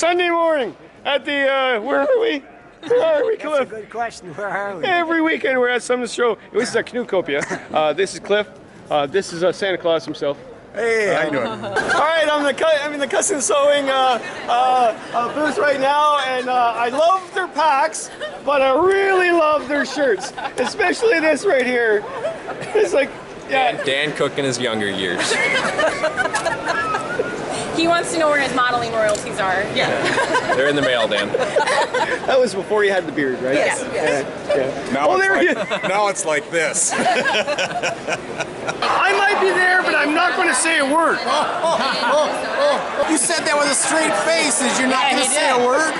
Sunday morning at the, where are we? Where are we, Cliff? That's a good question. Where are we? Every weekend we're at some show. This is a canoecopia. This is Cliff. This is Santa Claus himself. Hey, how you doing? All right, I'm in the custom sewing booth right now, and I love their packs, but I really love their shirts, especially this right here. It's like, yeah. Dan Cooke in his younger years. He wants to know where his modeling royalties are. Yeah. They're in the mail, Dan. That was before you had the beard, right? Yes. Yeah. Now, now it's like this. I might be there, but I'm not going to say a word. You said that with a straight face. Is you're not going to say a word?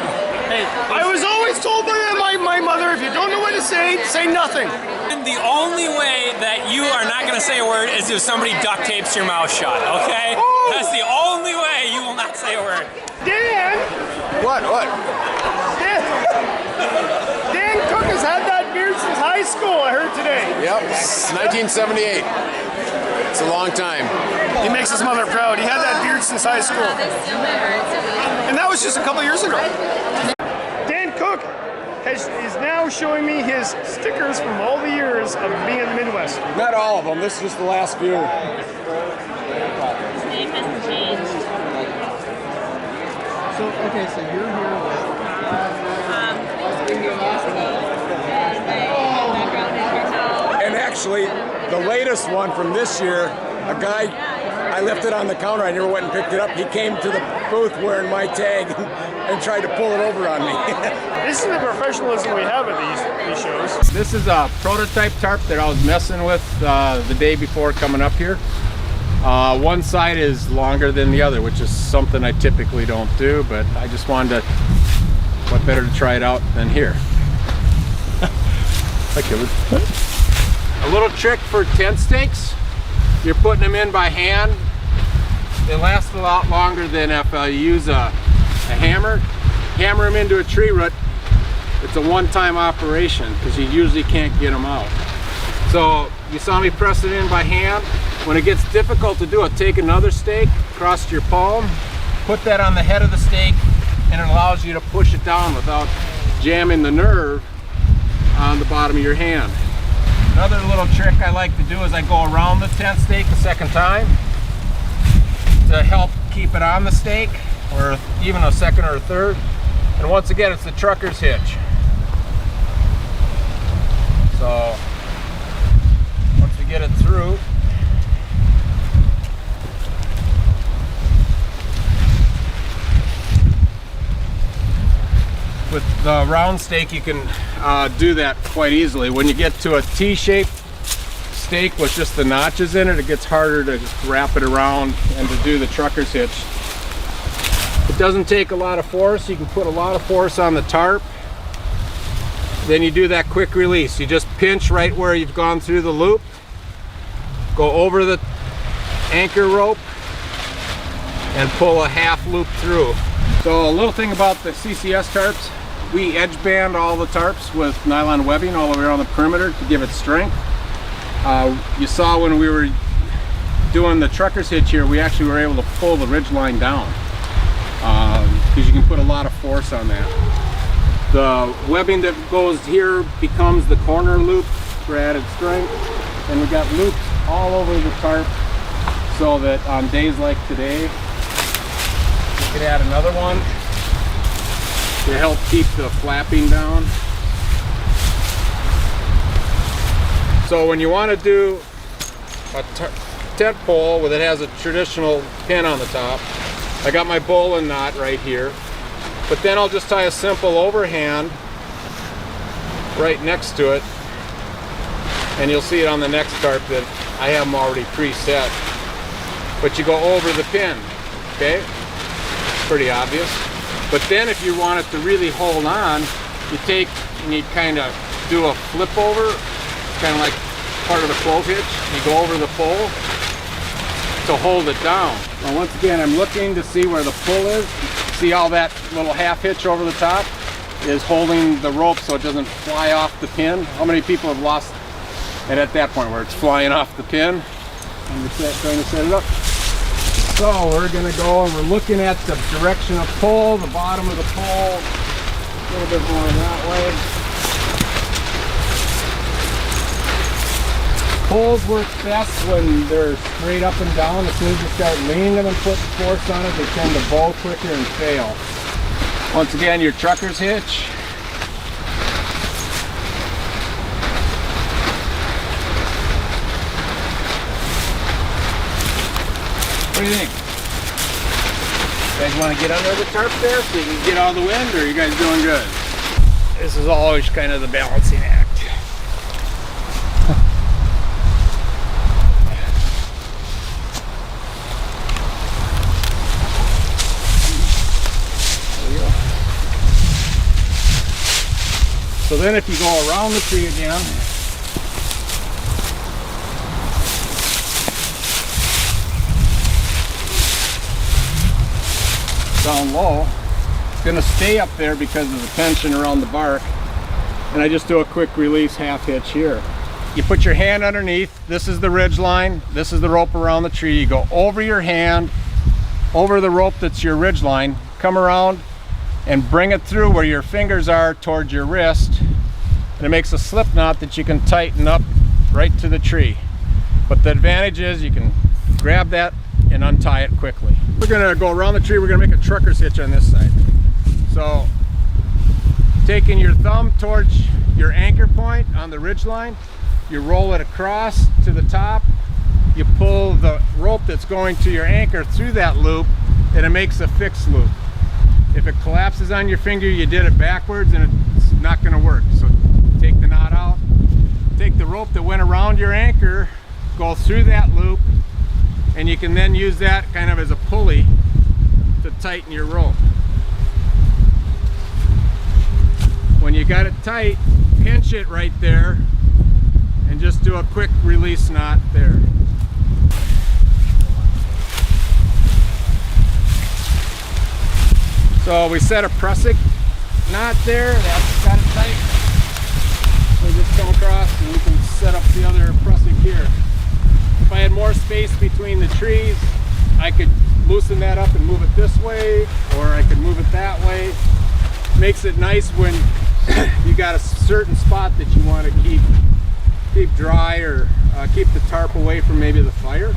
Hey, I was always told by my mother, if you don't know what to say nothing. The only way that you are not going to say a word is if somebody duct tapes your mouth shut, okay? Oh. That's the only way you will not say a word. Dan! What? Dan Cooke has had that beard since high school, I heard today. Yep, 1978. It's a long time. He makes his mother proud. He had that beard since high school. And that was just a couple years ago. Dan Cooke is now showing me his stickers from all the years of being in the Midwest. Not all of them. This is just the last few. His name hasn't changed. So, okay, so you're here with... And actually, the latest one from this year, a guy, I left it on the counter, I never went and picked it up. He came to the booth wearing my tag and tried to pull it over on me. This is the professionalism we have at these shows. This is a prototype tarp that I was messing with the day before coming up here. One side is longer than the other, which is something I typically don't do, but I just wanted to, what better to try it out than here. A little trick for tent stakes. You're putting them in by hand. They last a lot longer than if you use a hammer. Hammer them into a tree root. It's a one-time operation because you usually can't get them out. So you saw me press it in by hand. When it gets difficult to do it, take another stake across your palm, put that on the head of the stake, and it allows you to push it down without jamming the nerve on the bottom of your hand. Another little trick I like to do is I go around the tent stake a second time to help keep it on the stake, or even a second or a third. And once again, it's the trucker's hitch. So once we get it through, with the round stake, you can do that quite easily. When you get to a T-shaped stake with just the notches in it, it gets harder to wrap it around and to do the trucker's hitch. It doesn't take a lot of force. You can put a lot of force on the tarp. Then you do that quick release. You just pinch right where you've gone through the loop, go over the anchor rope, and pull a half loop through. So a little thing about the CCS tarps, we edge band all the tarps with nylon webbing all the way around the perimeter to give it strength. You saw when we were doing the trucker's hitch here, we actually were able to pull the ridge line down because you can put a lot of force on that. The webbing that goes here becomes the corner loop for added strength, and we got loops all over the tarp so that on days like today, you could add another one to help keep the flapping down. So when you want to do a tent pole that has a traditional pin on the top, I got my bowline knot right here, but then I'll just tie a simple overhand right next to it, and you'll see it on the next tarp that I have them already preset. But you go over the pin, okay? Pretty obvious. But then if you want it to really hold on, you take and you kind of do a flip over, kind of like part of the float hitch. You go over the pole to hold it down. Now once again, I'm looking to see where the pull is. See how that little half hitch over the top is holding the rope so it doesn't fly off the pin? How many people have lost it at that point where it's flying off the pin? And you're trying to set it up. So we're going to go and we're looking at the direction of pull, the bottom of the pole, a little bit more that way. Poles work best when they're straight up and down. As soon as you start leaning them and putting force on it, they tend to bow quicker and fail. Once again, your trucker's hitch. What do you think? You guys want to get under the tarp there so you can get all the wind, or are you guys doing good? This is always kind of the balancing act. So then if you go around the tree again, down low, it's going to stay up there because of the tension around the bark. And I just do a quick release half hitch here. You put your hand underneath, this is the ridge line, this is the rope around the tree. You go over your hand, over the rope that's your ridge line, come around and bring it through where your fingers are towards your wrist, and it makes a slip knot that you can tighten up right to the tree. But the advantage is you can grab that and untie it quickly. We're gonna go around the tree, we're gonna make a trucker's hitch on this side. So, taking your thumb towards your anchor point on the ridge line, you roll it across to the top, you pull the rope that's going to your anchor through that loop, and it makes a fixed loop. If it collapses on your finger, you did it backwards and it's not going to work. So take the knot out, take the rope that went around your anchor, go through that loop, and you can then use that kind of as a pulley to tighten your rope. When you got it tight, pinch it right there and just do a quick release knot there. So we set a prusik knot there, that's got it tight. We just come across and we can set up the other prusik here. If I had more space between the trees, I could loosen that up and move it this way, or I could move it that way. Makes it nice when you got a certain spot that you want to keep dry, or keep the tarp away from maybe the fire.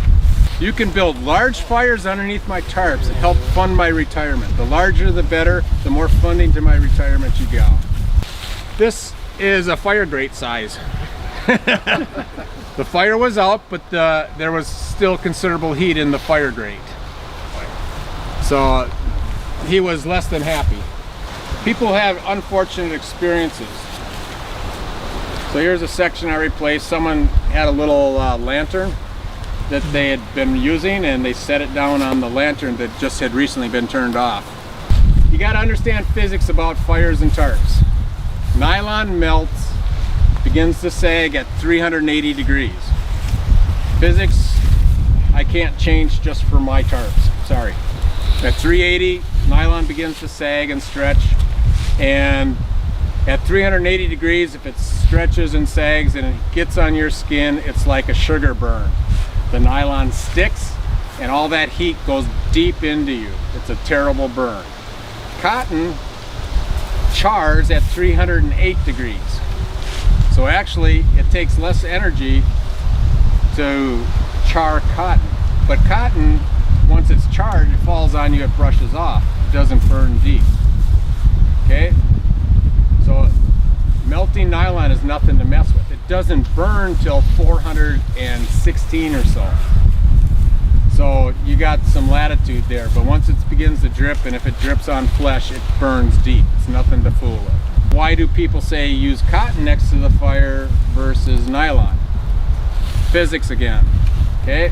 You can build large fires underneath my tarps and help fund my retirement. The larger the better, the more funding to my retirement you got. This is a fire grate size. The fire was out, but there was still considerable heat in the fire grate. So he was less than happy. People have unfortunate experiences. So here's a section I replaced. Someone had a little lantern that they had been using, and they set it down on the lantern that just had recently been turned off. You got to understand physics about fires and tarps. Nylon melts, begins to sag at 380 degrees. Physics I can't change just for my tarps, sorry. At 380, nylon begins to sag and stretch, and at 380 degrees, if it stretches and sags and it gets on your skin, it's like a sugar burn. The nylon sticks and all that heat goes deep into you. It's a terrible burn. Cotton chars at 308 degrees. So actually it takes less energy to char cotton. But cotton, once it's charred, it falls on you, it brushes off. It doesn't burn deep. Okay? So melting nylon is nothing to mess with. It doesn't burn till 416 or so. So you got some latitude there, but once it begins to drip, and if it drips on flesh, it burns deep. It's nothing to fool with. Why do people say use cotton next to the fire versus nylon? Physics again, okay?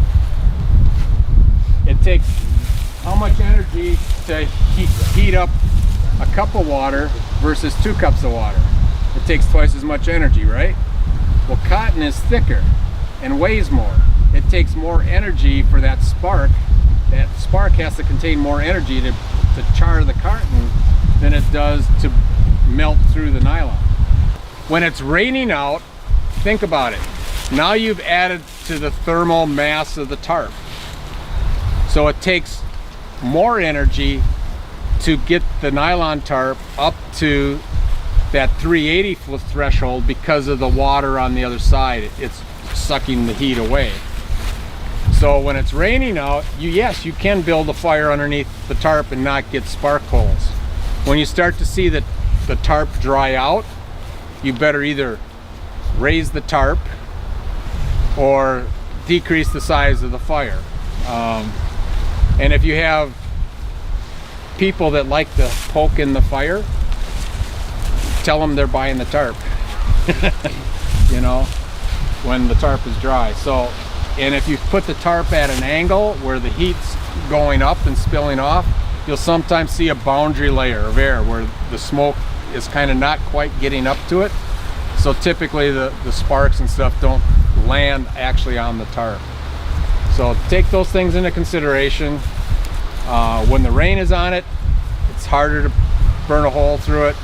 It takes how much energy to heat up a cup of water versus 2 cups of water? It takes twice as much energy, right? Well, cotton is thicker and weighs more. It takes more energy for that spark. That spark has to contain more energy to char the cotton than it does to melt through the nylon. When it's raining out, think about it. Now you've added to the thermal mass of the tarp. So it takes more energy to get the nylon tarp up to that 380 threshold because of the water on the other side. It's sucking the heat away. So when it's raining out, yes, you can build a fire underneath the tarp and not get spark holes. When you start to see that the tarp dry out, you better either raise the tarp or decrease the size of the fire. And if you have people that like to poke in the fire, tell them they're buying the tarp. You know, when the tarp is dry. So, and if you put the tarp at an angle where the heat's going up and spilling off, you'll sometimes see a boundary layer of air where the smoke is kind of not quite getting up to it. So typically the sparks and stuff don't land actually on the tarp. So take those things into consideration. When the rain is on it, it's harder to burn a hole through it.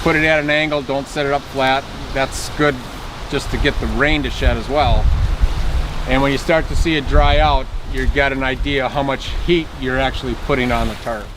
Put it at an angle, don't set it up flat. That's good just to get the rain to shed as well. And when you start to see it dry out, you've got an idea how much heat you're actually putting on the tarp.